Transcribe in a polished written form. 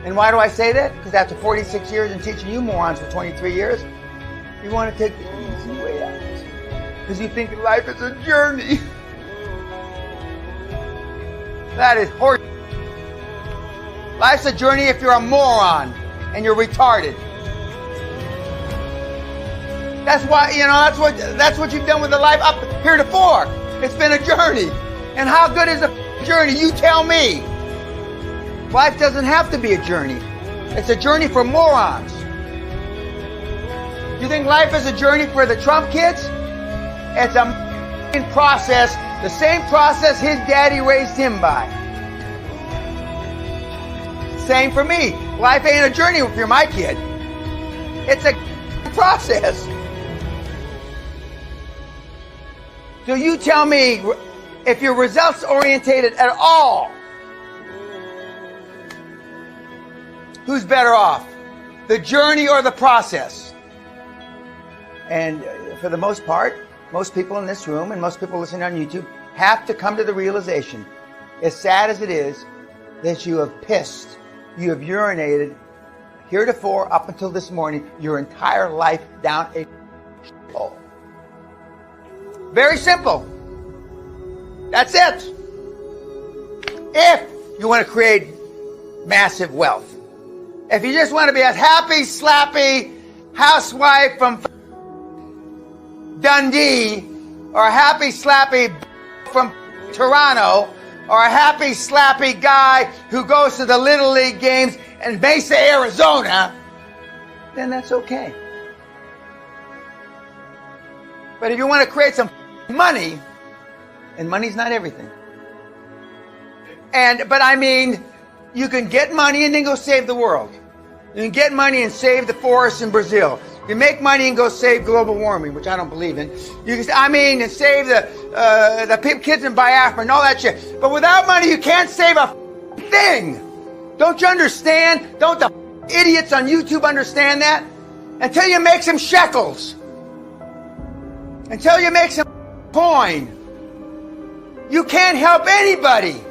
And why do I say that? Because after 46 years and teaching you morons for 23 years, you want to take the easy way out. Because you think life is a journey. That is horse. Life's a journey if you're a moron and you're retarded. That's why, that's what you've done with the life up heretofore. It's been a journey. And how good is a journey? You tell me. Life doesn't have to be a journey. It's a journey for morons. You think life is a journey for the Trump kids? It's a process, the same process his daddy raised him by. Same for me. Life ain't a journey if you're my kid. It's a process. So you tell me, if you're results orientated at all, who's better off? The journey or the process? And for the most part, most people in this room and most people listening on YouTube have to come to the realization, as sad as it is, that you have pissed, you have urinated heretofore up until this morning, your entire life down a hole. Very simple. That's it. If you want to create massive wealth. If you just want to be a happy, slappy housewife from Dundee, or a happy, slappy from Toronto, or a happy, slappy guy who goes to the Little League games in Mesa, Arizona, then that's okay. But if you want to create some money, and money's not everything. But I mean, you can get money and then go save the world. You can get money and save the forests in Brazil. You can make money and go save global warming, which I don't believe in. You can, and save the kids in Biafra and all that shit. But without money, you can't save a thing. Don't you understand? Don't the idiots on YouTube understand that? Until you make some shekels. Until you make some coin. You can't help anybody.